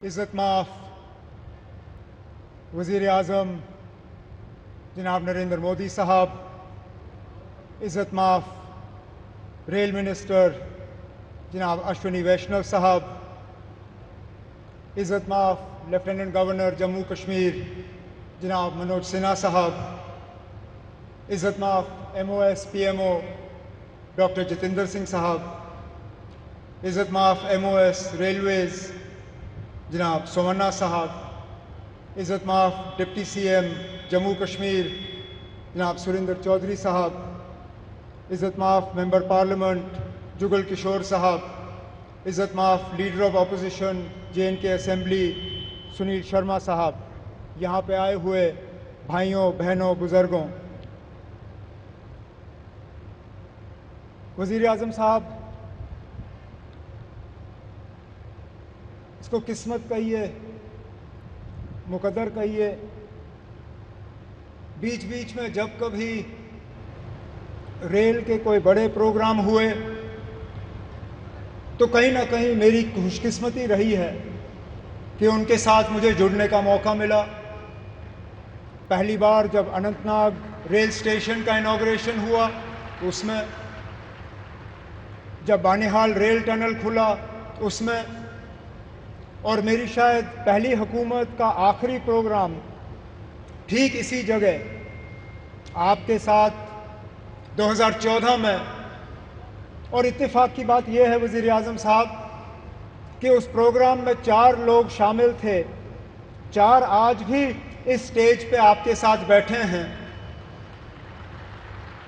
इज़्ज़त माफ़ वज़ीर आज़म जनाब नरेंद्र मोदी साहब, इज़्ज़त माफ़ रेल मिनिस्टर जनाब अश्विनी वैष्णव साहब, इज़्ज़त माफ़ लेफ्टिनेंट गवर्नर जम्मू कश्मीर जनाब मनोज सिन्हा साहब, इज़्ज़त माफ़ MOS PMO doctor Jitendra Singh साहब, इज़्ज़त माफ़ MOS रेलवेज़ जनाब सोमन्ना साहब, इज़्ज़त माफ़ डिप्टी CM जम्मू कश्मीर जनाब सुरेंद्र चौधरी साहब, इज़्ज़त माफ़ मेंबर पार्लियामेंट जुगल किशोर साहब, इज़्ज़त माफ़ leader of opposition J&K assembly Sunil Sharma साहब, यहाँ पे आए हुए भाइयों बहनों बुज़ुर्गों, वज़ीर आज़म साहब, इसको किस्मत कहिए, मुकद्दर कहिए, बीच बीच में जब कभी रेल के कोई बड़े प्रोग्राम हुए तो कहीं ना कहीं मेरी खुशकिस्मती रही है कि उनके साथ मुझे जुड़ने का मौका मिला। पहली बार जब अनंतनाग रेल स्टेशन का इनॉग्रेशन हुआ उसमें, जब बानिहाल रेल टनल खुला उसमें, और मेरी शायद पहली हुकूमत का आखिरी प्रोग्राम ठीक इसी जगह आपके साथ 2014 में। और इत्तेफाक की बात यह है वज़ीर आज़म साहब कि उस प्रोग्राम में 4 लोग शामिल थे, 4 आज भी इस स्टेज पे आपके साथ बैठे हैं।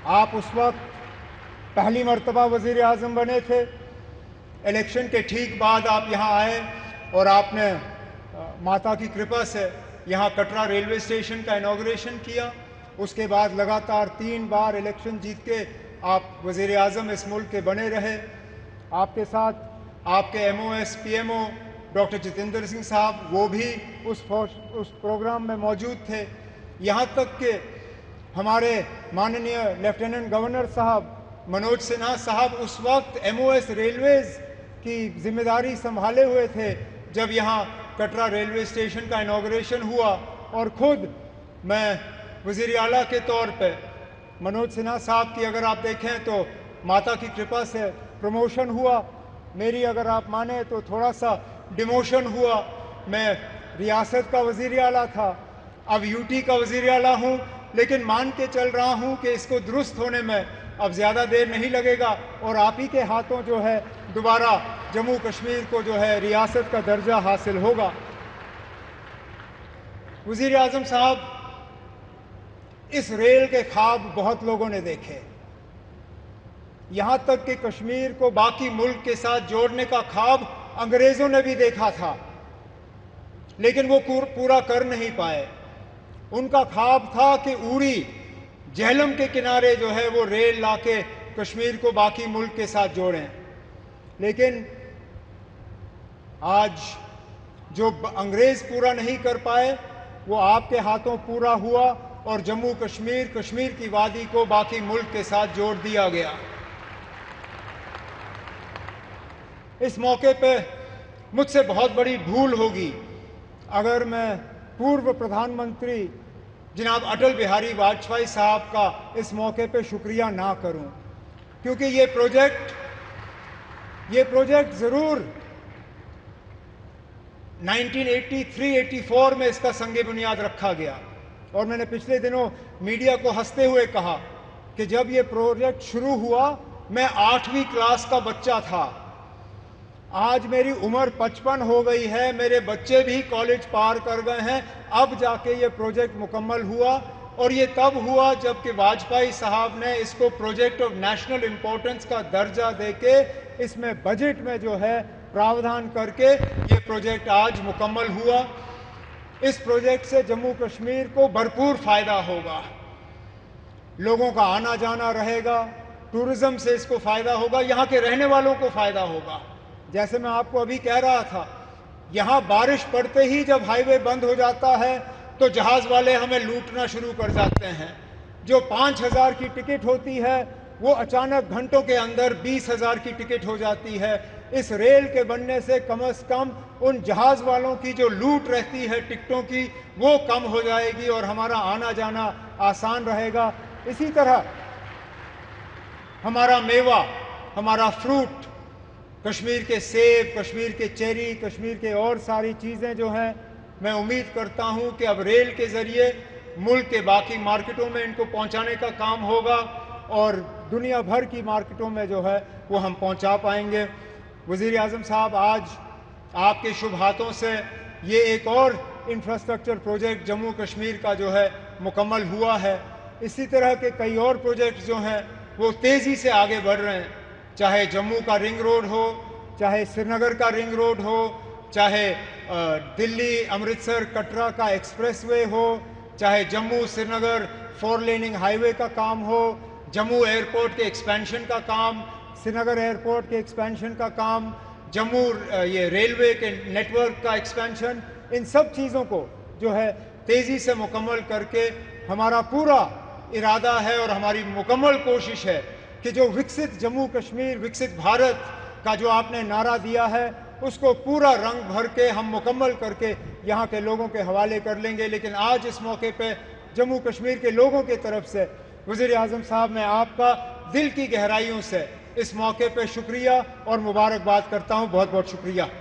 आप उस वक्त पहली मर्तबा वज़ीर आज़म बने थे, इलेक्शन के ठीक बाद आप यहाँ आए और आपने माता की कृपा से यहाँ कटरा रेलवे स्टेशन का इनॉग्रेशन किया। उसके बाद लगातार 3 बार इलेक्शन जीत के आप वज़ीर आज़म इस मुल्क के बने रहे। आपके साथ आपके MOS PMO doctor Jitendra Singh साहब, वो भी उस प्रोग्राम में मौजूद थे। यहाँ तक कि हमारे माननीय लेफ्टिनेंट गवर्नर साहब मनोज सिन्हा साहब उस वक्त MOS रेलवेज़ की जिम्मेदारी संभाले हुए थे जब यहाँ कटरा रेलवे स्टेशन का इनॉग्रेशन हुआ। और ख़ुद मैं वज़ीर आला के तौर पे मनोज सिन्हा साहब की अगर आप देखें तो माता की कृपा से प्रमोशन हुआ, मेरी अगर आप माने तो थोड़ा सा डिमोशन हुआ। मैं रियासत का वज़ीर आला था, अब UT का वज़ीर आला हूँ, लेकिन मान के चल रहा हूँ कि इसको दुरुस्त होने में अब ज़्यादा देर नहीं लगेगा और आप ही के हाथों जो है दोबारा जम्मू कश्मीर को जो है रियासत का दर्जा हासिल होगा। वज़ीर आज़म साहब, इस रेल के ख्वाब बहुत लोगों ने देखे, यहाँ तक कि कश्मीर को बाकी मुल्क के साथ जोड़ने का ख्वाब अंग्रेज़ों ने भी देखा था, लेकिन वो पूरा कर नहीं पाए। उनका ख्वाब था कि उड़ी झेलम के किनारे जो है वो रेल लाके कश्मीर को बाकी मुल्क के साथ जोड़ें, लेकिन आज जो अंग्रेज़ पूरा नहीं कर पाए वो आपके हाथों पूरा हुआ और जम्मू कश्मीर, कश्मीर की वादी को बाकी मुल्क के साथ जोड़ दिया गया। इस मौके पे मुझसे बहुत बड़ी भूल होगी अगर मैं पूर्व प्रधानमंत्री जनाब अटल बिहारी वाजपेयी साहब का इस मौके पे शुक्रिया ना करूं, क्योंकि ये प्रोजेक्ट ज़रूर 1983-84 में इसका संगे बुनियाद रखा गया। और मैंने पिछले दिनों मीडिया को हंसते हुए कहा कि जब ये प्रोजेक्ट शुरू हुआ मैं 8वीं क्लास का बच्चा था। आज मेरी उम्र 55 हो गई है, मेरे बच्चे भी कॉलेज पार कर गए हैं, अब जाके ये प्रोजेक्ट मुकम्मल हुआ। और ये तब हुआ जबकि वाजपेयी साहब ने इसको प्रोजेक्ट ऑफ नेशनल इम्पोर्टेंस का दर्जा देके इसमें बजट में जो है प्रावधान करके ये प्रोजेक्ट आज मुकम्मल हुआ। इस प्रोजेक्ट से जम्मू कश्मीर को भरपूर फ़ायदा होगा, लोगों का आना जाना रहेगा, टूरिज़्म से इसको फ़ायदा होगा, यहाँ के रहने वालों को फ़ायदा होगा। जैसे मैं आपको अभी कह रहा था, यहाँ बारिश पड़ते ही जब हाईवे बंद हो जाता है तो जहाज़ वाले हमें लूटना शुरू कर जाते हैं। जो 5,000 की टिकट होती है वो अचानक घंटों के अंदर 20,000 की टिकट हो जाती है। इस रेल के बनने से कम उन जहाज़ वालों की जो लूट रहती है टिकटों की, वो कम हो जाएगी और हमारा आना जाना आसान रहेगा। इसी तरह हमारा मेवा, हमारा फ्रूट, कश्मीर के सेब, कश्मीर के चेरी, कश्मीर के और सारी चीज़ें जो हैं, मैं उम्मीद करता हूं कि अब रेल के ज़रिए मुल्क के बाकी मार्केटों में इनको पहुंचाने का काम होगा और दुनिया भर की मार्केटों में जो है वो हम पहुंचा पाएंगे। वज़ीर आज़म साहब, आज आपके शुभ हाथों से ये एक और इंफ्रास्ट्रक्चर प्रोजेक्ट जम्मू कश्मीर का जो है मुकम्मल हुआ है। इसी तरह के कई और प्रोजेक्ट्स जो हैं वो तेज़ी से आगे बढ़ रहे हैं, चाहे जम्मू का रिंग रोड हो, चाहे श्रीनगर का रिंग रोड हो, चाहे दिल्ली अमृतसर कटरा का एक्सप्रेसवे हो, चाहे जम्मू श्रीनगर 4 लेनिंग हाईवे का काम हो, जम्मू एयरपोर्ट के एक्सपेंशन का काम, श्रीनगर एयरपोर्ट के एक्सपेंशन का काम, जम्मू ये रेलवे के नेटवर्क का एक्सपेंशन, इन सब चीज़ों को जो है तेज़ी से मुकम्मल करके हमारा पूरा इरादा है और हमारी मुकम्मल कोशिश है कि जो विकसित जम्मू कश्मीर, विकसित भारत का जो आपने नारा दिया है, उसको पूरा रंग भर के हम मुकम्मल करके यहाँ के लोगों के हवाले कर लेंगे। लेकिन आज इस मौके पे जम्मू कश्मीर के लोगों की तरफ से वज़ीर आज़म साहब, मैं आपका दिल की गहराइयों से इस मौके पे शुक्रिया और मुबारकबाद करता हूँ। बहुत बहुत शुक्रिया।